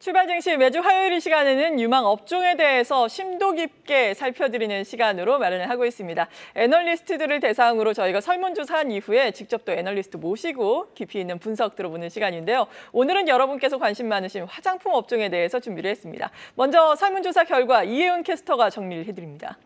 출발 증시 매주 화요일 이 시간에는 유망 업종에 대해서 심도 깊게 살펴드리는 시간으로 마련을 하고 있습니다. 애널리스트들을 대상으로 저희가 설문조사한 이후에 직접 또 애널리스트 모시고 깊이 있는 분석 들어보는 시간인데요. 오늘은 여러분께서 관심 많으신 화장품 업종에 대해서 준비를 했습니다. 먼저 설문조사 결과 이혜은 캐스터가 정리를 해드립니다.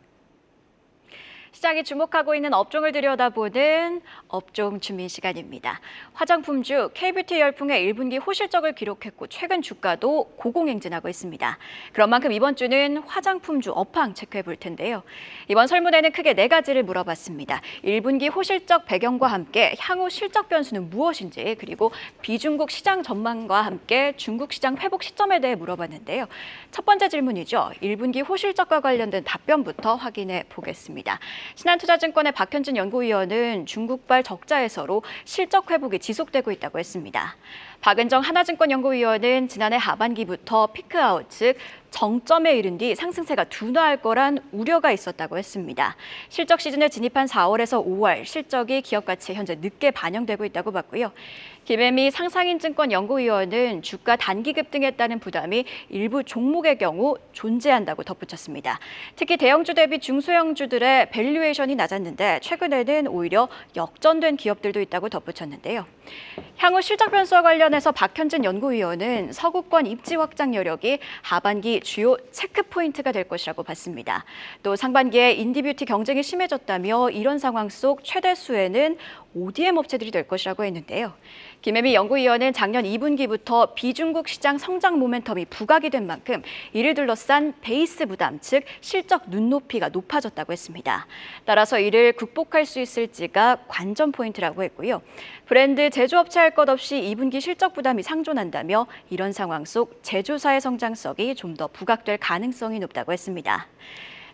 시장이 주목하고 있는 업종을 들여다보는 업종 주민 시간입니다. 화장품주 K뷰티 열풍의 1분기 호실적을 기록했고 최근 주가도 고공행진하고 있습니다. 그런 만큼 이번 주는 화장품주 업황 체크해 볼 텐데요. 이번 설문에는 크게 4가지를 물어봤습니다. 1분기 호실적 배경과 함께 향후 실적 변수는 무엇인지, 그리고 비중국 시장 전망과 함께 중국 시장 회복 시점에 대해 물어봤는데요. 첫 번째 질문이죠. 1분기 호실적과 관련된 답변부터 확인해 보겠습니다. 신한투자증권의 박현진 연구위원은 중국발 적자에서로 실적 회복이 지속되고 있다고 했습니다. 박은정 하나증권 연구위원은 지난해 하반기부터 피크아웃, 즉 정점에 이른 뒤 상승세가 둔화할 거란 우려가 있었다고 했습니다. 실적 시즌에 진입한 4월에서 5월 실적이 기업 가치에 현재 늦게 반영되고 있다고 봤고요. 김혜미 상상인증권 연구위원은 주가 단기 급등에 따른 부담이 일부 종목의 경우 존재한다고 덧붙였습니다. 특히 대형주 대비 중소형주들의 밸류에이션이 낮았는데 최근에는 오히려 역전된 기업들도 있다고 덧붙였는데요. 향후 실적 변수와 관련해서 박현진 연구위원은 서구권 입지 확장 여력이 하반기 주요 체크 포인트가 될 것이라고 봤습니다. 또 상반기에 인디뷰티 경쟁이 심해졌다며 이런 상황 속 최대 수혜는 ODM 업체들이 될 것이라고 했는데요. 김혜미 연구위원은 작년 2분기부터 비중국 시장 성장 모멘텀이 부각이 된 만큼 이를 둘러싼 베이스 부담, 즉 실적 눈높이가 높아졌다고 했습니다. 따라서 이를 극복할 수 있을지가 관전 포인트라고 했고요. 브랜드 제조업체 할 것 없이 2분기 실적 부담이 상존한다며 이런 상황 속 제조사의 성장성이 좀 더 부각될 가능성이 높다고 했습니다.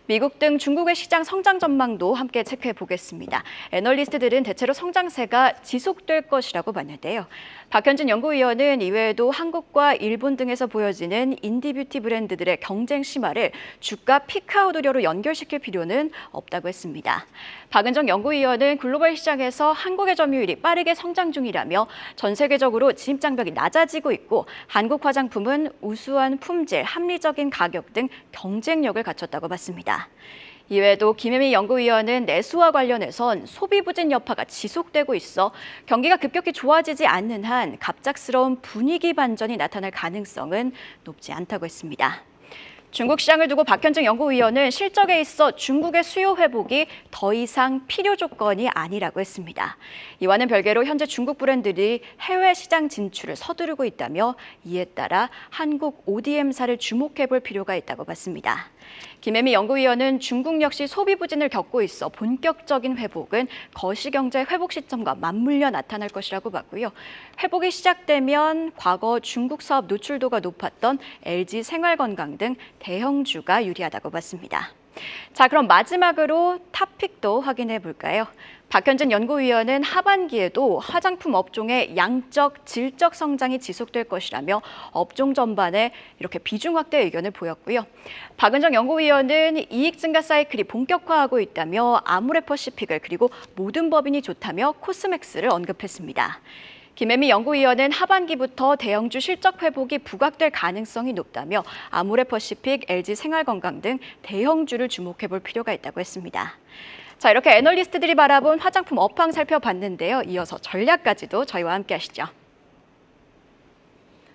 미국 등 중국의 시장 성장 전망도 함께 체크해 보겠습니다. 애널리스트들은 대체로 성장세가 지속될 것이라고 봤는데요. 박현진 연구위원은 이외에도 한국과 일본 등에서 보여지는 인디뷰티 브랜드들의 경쟁 심화를 주가 피크아웃 우려로 연결시킬 필요는 없다고 했습니다. 박은정 연구위원은 글로벌 시장에서 한국의 점유율이 빠르게 성장 중이라며 전 세계적으로 진입 장벽이 낮아지고 있고 한국 화장품은 우수한 품질, 합리적인 가격 등 경쟁력을 갖췄다고 봤습니다. 이외에도 김혜미 연구위원은 내수와 관련해선 소비 부진 여파가 지속되고 있어 경기가 급격히 좋아지지 않는 한 갑작스러운 분위기 반전이 나타날 가능성은 높지 않다고 했습니다. 중국 시장을 두고 박현정 연구위원은 실적에 있어 중국의 수요 회복이 더 이상 필요 조건이 아니라고 했습니다. 이와는 별개로 현재 중국 브랜드들이 해외 시장 진출을 서두르고 있다며 이에 따라 한국 ODM사를 주목해 볼 필요가 있다고 봤습니다. 김혜미 연구위원은 중국 역시 소비 부진을 겪고 있어 본격적인 회복은 거시경제 회복 시점과 맞물려 나타날 것이라고 봤고요. 회복이 시작되면 과거 중국 사업 노출도가 높았던 LG 생활건강 등 대형주가 유리하다고 봤습니다. 자, 그럼 마지막으로 탑픽도 확인해 볼까요? 박현진 연구위원은 하반기에도 화장품 업종의 양적, 질적 성장이 지속될 것이라며 업종 전반에 이렇게 비중 확대 의견을 보였고요. 박은정 연구위원은 이익 증가 사이클이 본격화하고 있다며 아모레퍼시픽을, 그리고 모든 법인이 좋다며 코스맥스를 언급했습니다. 김혜미 연구위원은 하반기부터 대형주 실적 회복이 부각될 가능성이 높다며 아모레퍼시픽, LG 생활건강 등 대형주를 주목해 볼 필요가 있다고 했습니다. 자, 이렇게 애널리스트들이 바라본 화장품 업황 살펴봤는데요. 이어서 전략까지도 저희와 함께 하시죠.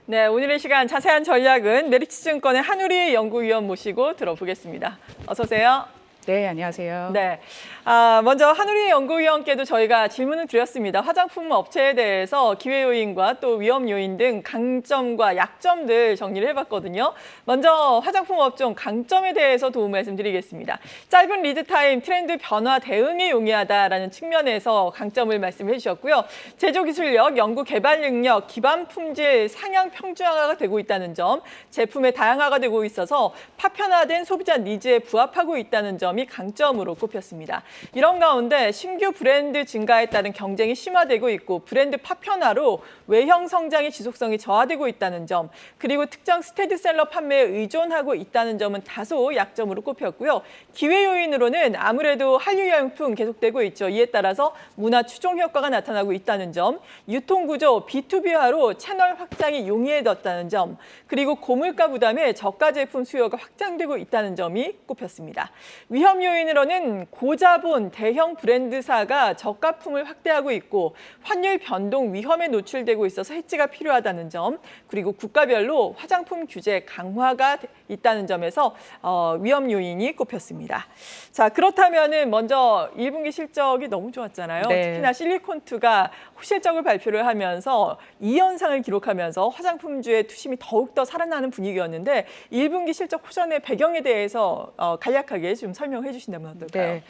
네, 오늘의 시간 자세한 전략은 메리츠증권의 한우리 연구위원 모시고 들어보겠습니다. 어서 오세요. 네, 안녕하세요. 네, 먼저 한우리 연구위원께도 저희가 질문을 드렸습니다. 화장품 업체에 대해서 기회 요인과 또 위험 요인 등 강점과 약점들 정리를 해봤거든요. 먼저 화장품 업종 강점에 대해서 도움 말씀드리겠습니다. 짧은 리드 타임, 트렌드 변화 대응에 용이하다라는 측면에서 강점을 말씀해 주셨고요. 제조 기술력, 연구 개발 능력, 기반 품질 상향 평준화가 되고 있다는 점, 제품의 다양화가 되고 있어서 파편화된 소비자 니즈에 부합하고 있다는 점, 점이 강점으로 꼽혔습니다. 이런 가운데 신규 브랜드 증가에 따른 경쟁이 심화되고 있고 브랜드 파편화로 외형 성장의 지속성이 저하되고 있다는 점, 그리고 특정 스테디셀러 판매에 의존하고 있다는 점은 다소 약점으로 꼽혔고요. 기회 요인으로는 아무래도 한류 열풍 계속되고 있죠. 이에 따라서 문화 추종 효과가 나타나고 있다는 점, 유통구조 B2B화로 채널 확장이 용이해졌다는 점, 그리고 고물가 부담에 저가 제품 수요가 확장되고 있다는 점이 꼽혔습니다. 위험 요인으로는 고자본 대형 브랜드사가 저가품을 확대하고 있고 환율 변동 위험에 노출되고 있어서 해지가 필요하다는 점, 그리고 국가별로 화장품 규제 강화가 있다는 점에서 위험 요인이 꼽혔습니다. 자, 그렇다면은 먼저 1분기 실적이 너무 좋았잖아요. 네. 특히나 실리콘투가 실적을 발표를 하면서 2연상을 기록하면서 화장품주의 투심이 더욱더 살아나는 분위기였는데 1분기 실적 호전의 배경에 대해서 간략하게 좀 설명해 주신다면 어떨까요? 네.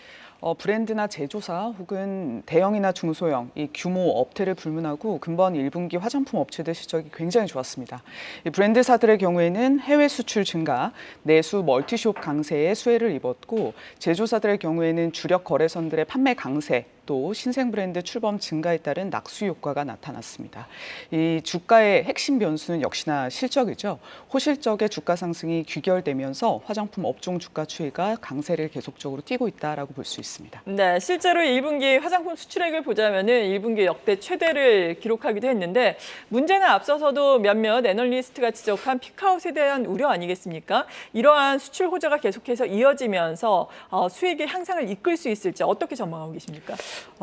브랜드나 제조사 혹은 대형이나 중소형 이 규모 업태를 불문하고 근본 1분기 화장품 업체들 실적이 굉장히 좋았습니다. 이 브랜드사들의 경우에는 해외 수출 증가, 내수 멀티숍 강세에 수혜를 입었고 제조사들의 경우에는 주력 거래선들의 판매 강세, 또 신생 브랜드 출범 증가에 따른 낙수 효과가 나타났습니다. 이 주가의 핵심 변수는 역시나 실적이죠. 호실적의 주가 상승이 귀결되면서 화장품 업종 주가 추이가 강세를 계속적으로 띠고 있다라고 볼 수 있습니다. 네, 실제로 1분기 화장품 수출액을 보자면은 1분기 역대 최대를 기록하기도 했는데 문제는 앞서서도 몇몇 애널리스트가 지적한 피크아웃에 대한 우려 아니겠습니까? 이러한 수출 호조가 계속해서 이어지면서 수익의 향상을 이끌 수 있을지 어떻게 전망하고 계십니까?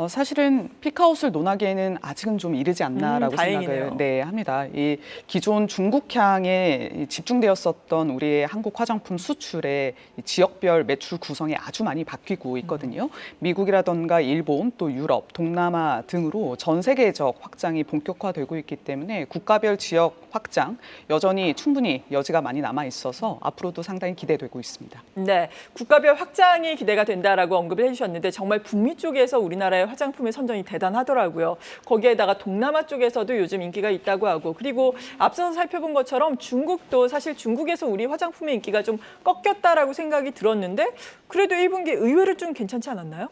사실은 피크아웃을 논하기에는 아직은 좀 이르지 않나라고 다행이네요. 생각을 합니다. 이 기존 중국향에 집중되었었던 우리의 한국 화장품 수출의 지역별 매출 구성이 아주 많이 바뀌고 있거든요. 미국이라던가 일본, 또 유럽, 동남아 등으로 전 세계적 확장이 본격화되고 있기 때문에 국가별 지역 확장 여전히 충분히 여지가 많이 남아 있어서 앞으로도 상당히 기대되고 있습니다. 네, 국가별 확장이 기대가 된다라고 언급을 해주셨는데 정말 북미 쪽에서 우리나라의 화장품의 선전이 대단하더라고요. 거기에다가 동남아 쪽에서도 요즘 인기가 있다고 하고 그리고 앞서서 살펴본 것처럼 중국도 사실 중국에서 우리 화장품의 인기가 좀 꺾였다라고 생각이 들었는데 그래도 1분기 의외로 좀 괜찮지 않았나요?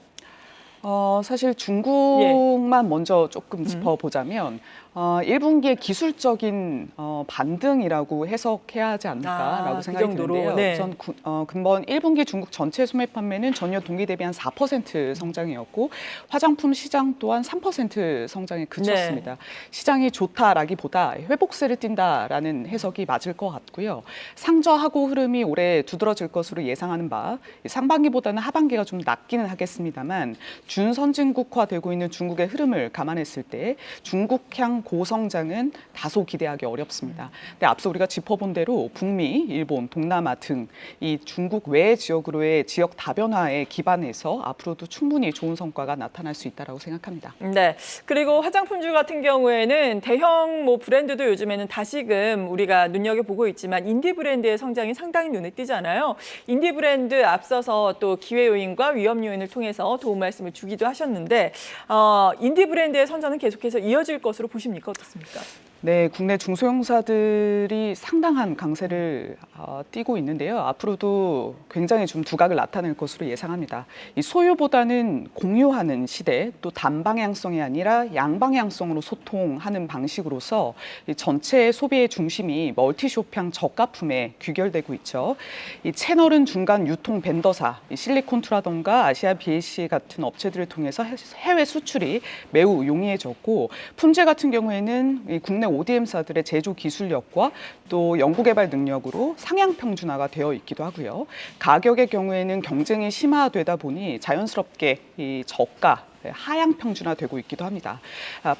사실 중국만 먼저 조금 짚어보자면 1분기의 기술적인 반등이라고 해석해야 하지 않을까라고 그 생각이 정도로, 드는데요. 네. 우선 근본 1분기 중국 전체 소매 판매는 전년 동기 대비 한 4% 성장이었고 화장품 시장 또한 3% 성장에 그쳤습니다. 시장이 좋다라기보다 회복세를 띈다라는 해석이 맞을 것 같고요. 상저하고 흐름이 올해 두드러질 것으로 예상하는 바 상반기보다는 하반기가 좀 낫기는 하겠습니다만 준선진국화되고 있는 중국의 흐름을 감안했을 때 중국향 고성장은 다소 기대하기 어렵습니다. 근데 앞서 우리가 짚어본 대로 북미, 일본, 동남아 등 이 중국 외 지역으로의 지역 다변화에 기반해서 앞으로도 충분히 좋은 성과가 나타날 수 있다고 생각합니다. 네, 그리고 화장품주 같은 경우에는 대형 브랜드도 요즘에는 다시금 우리가 눈여겨보고 있지만 인디 브랜드의 성장이 상당히 눈에 띄잖아요. 인디 브랜드 앞서서 또 기회 요인과 위험 요인을 통해서 도움 말씀을 주기도 하셨는데 인디 브랜드의 선전은 계속해서 이어질 것으로 보십니까? 어떻습니까? 네, 국내 중소형사들이 상당한 강세를 띠고 있는데요. 앞으로도 굉장히 좀 두각을 나타낼 것으로 예상합니다. 이 소유보다는 공유하는 시대, 또 단방향성이 아니라 양방향성으로 소통하는 방식으로서 이 전체 소비의 중심이 멀티숍향 저가품에 귀결되고 있죠. 이 채널은 중간 유통 벤더사, 실리콘투라던가 아시아 BAC 같은 업체들을 통해서 해외 수출이 매우 용이해졌고 품질 같은 경우에는 이 국내 ODM사들의 제조 기술력과 또 연구개발 능력으로 상향 평준화가 되어 있기도 하고요. 가격의 경우에는 경쟁이 심화되다 보니 자연스럽게 이 저가 하향 평준화되고 있기도 합니다.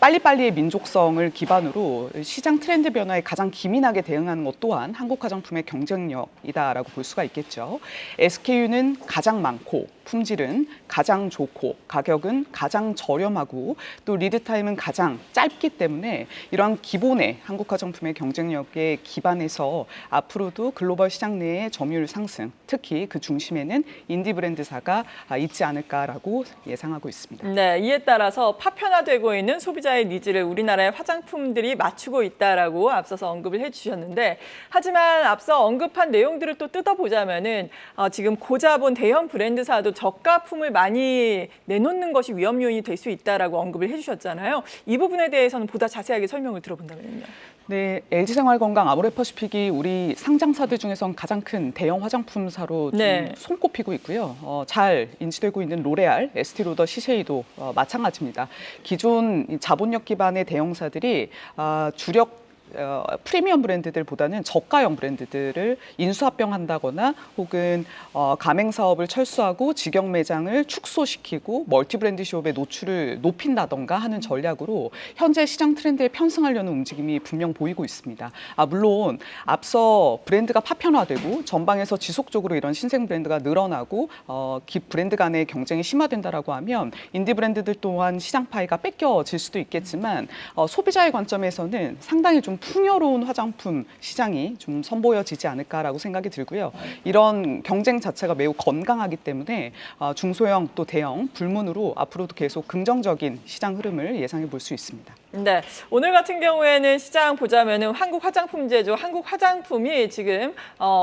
빨리빨리의 민족성을 기반으로 시장 트렌드 변화에 가장 기민하게 대응하는 것 또한 한국 화장품의 경쟁력이다라고 볼 수가 있겠죠. SKU는 가장 많고 품질은 가장 좋고 가격은 가장 저렴하고 또 리드타임은 가장 짧기 때문에 이러한 기본의 한국 화장품의 경쟁력에 기반해서 앞으로도 글로벌 시장 내의 점유율 상승, 특히 그 중심에는 인디 브랜드사가 있지 않을까라고 예상하고 있습니다. 네, 이에 따라서 파편화되고 있는 소비자의 니즈를 우리나라의 화장품들이 맞추고 있다라고 앞서서 언급을 해주셨는데, 하지만 앞서 언급한 내용들을 또 뜯어보자면은 지금 고자본 대형 브랜드사도 저가품을 많이 내놓는 것이 위험 요인이 될 수 있다라고 언급을 해주셨잖아요. 이 부분에 대해서는 보다 자세하게 설명을 들어본다면요. 네, LG생활건강, 아모레퍼시픽이 우리 상장사들 중에선 가장 큰 대형 화장품사로 좀 네. 손꼽히고 있고요. 잘 인지되고 있는 로레알, 에스티로더, 시쉐이도 마찬가지입니다. 기존 이 자본력 기반의 대형사들이 주력 프리미엄 브랜드들보다는 저가형 브랜드들을 인수합병한다거나 혹은 가맹 사업을 철수하고 직영 매장을 축소시키고 멀티 브랜드 숍의 노출을 높인다던가 하는 전략으로 현재 시장 트렌드에 편승하려는 움직임이 분명 보이고 있습니다. 물론 앞서 브랜드가 파편화되고 전방에서 지속적으로 이런 신생 브랜드가 늘어나고 브랜드 간의 경쟁이 심화된다라고 하면 인디 브랜드들 또한 시장 파이가 뺏겨질 수도 있겠지만 소비자의 관점에서는 상당히 좀 풍요로운 화장품 시장이 좀 선보여지지 않을까라고 생각이 들고요. 이런 경쟁 자체가 매우 건강하기 때문에 중소형 또 대형 불문으로 앞으로도 계속 긍정적인 시장 흐름을 예상해 볼 수 있습니다. 네, 오늘 같은 경우에는 시장 보자면은 한국 화장품제조, 한국 화장품이 지금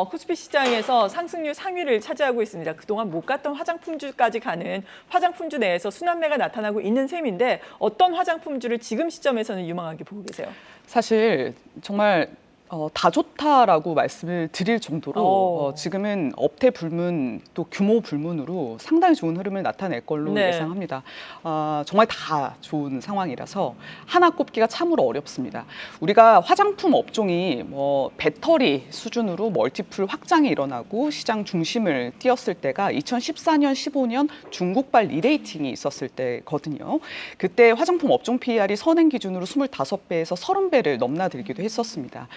코스피 시장에서 상승률 상위를 차지하고 있습니다. 그동안 못 갔던 화장품주까지 가는 화장품주 내에서 순환매가 나타나고 있는 셈인데, 어떤 화장품주를 지금 시점에서는 유망하게 보고 계세요? 사실 정말 다 좋다라고 말씀을 드릴 정도로 지금은 업태 불문 또 규모 불문으로 상당히 좋은 흐름을 나타낼 걸로 네. 예상합니다. 정말 다 좋은 상황이라서 하나 꼽기가 참으로 어렵습니다. 우리가 화장품 업종이 배터리 수준으로 멀티플 확장이 일어나고 시장 중심을 띄었을 때가 2014년, 15년 중국발 리레이팅이 있었을 때거든요. 그때 화장품 업종 PER이 선행 기준으로 25배에서 30배를 넘나들기도 했었습니다.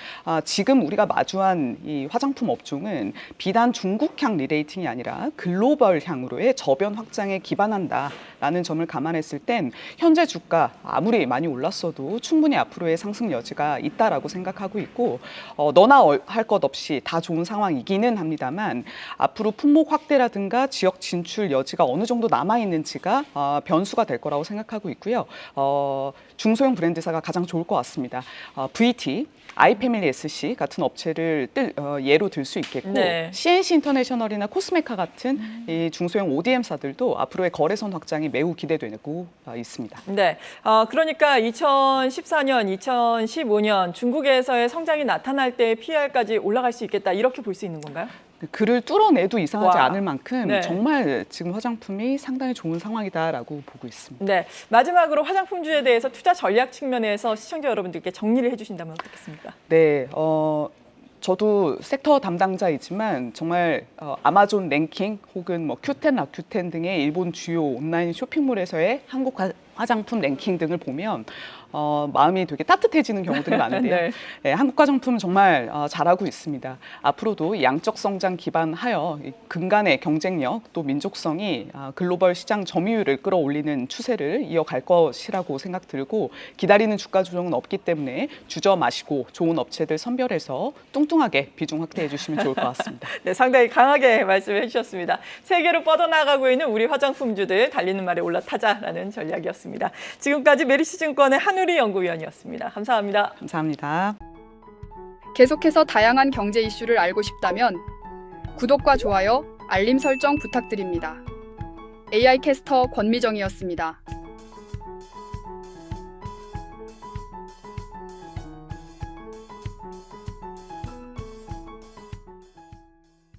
지금 우리가 마주한 이 화장품 업종은 비단 중국향 리레이팅이 아니라 글로벌향으로의 저변 확장에 기반한다라는 점을 감안했을 땐 현재 주가 아무리 많이 올랐어도 충분히 앞으로의 상승 여지가 있다라고 생각하고 있고 너나 할 것 없이 다 좋은 상황이기는 합니다만 앞으로 품목 확대라든가 지역 진출 여지가 어느 정도 남아있는지가 변수가 될 거라고 생각하고 있고요. 중소형 브랜드사가 가장 좋을 것 같습니다. VT, 아이패밀리 SC 같은 업체를 예로 들 수 있겠고 네. CNC 인터내셔널이나 코스메카 같은 이 중소형 ODM사들도 앞으로의 거래선 확장이 매우 기대되고 있습니다. 네, 그러니까 2014년, 2015년 중국에서의 성장이 나타날 때 PER까지 올라갈 수 있겠다, 이렇게 볼 수 있는 건가요? 그를 뚫어내도 이상하지 와. 않을 만큼 네. 정말 지금 화장품이 상당히 좋은 상황이다라고 보고 있습니다. 네, 마지막으로 화장품주에 대해서 투자 전략 측면에서 시청자 여러분들께 정리를 해주신다면 어떻겠습니까? 네, 저도 섹터 담당자이지만 정말 아마존 랭킹 혹은 Q10, 라큐텐 등의 일본 주요 온라인 쇼핑몰에서의 한국 화장품 랭킹 등을 보면 마음이 되게 따뜻해지는 경우들이 많은데요. 네. 네, 한국 화장품은 정말 잘하고 있습니다. 앞으로도 양적 성장 기반하여 근간의 경쟁력 또 민족성이 글로벌 시장 점유율을 끌어올리는 추세를 이어갈 것이라고 생각 들고, 기다리는 주가 조정은 없기 때문에 주저 마시고 좋은 업체들 선별해서 뚱뚱하게 비중 확대해 주시면 좋을 것 같습니다. 네, 상당히 강하게 말씀해 주셨습니다. 세계로 뻗어나가고 있는 우리 화장품주들 달리는 말에 올라타자라는 전략이었습니다. 지금까지 메리츠증권의 한우리 연구위원이었습니다. 감사합니다. 감사합니다. 계속해서 다양한 경제 이슈를 알고 싶다면 구독과 좋아요, 알림 설정 부탁드립니다. AI 캐스터 권미정이었습니다.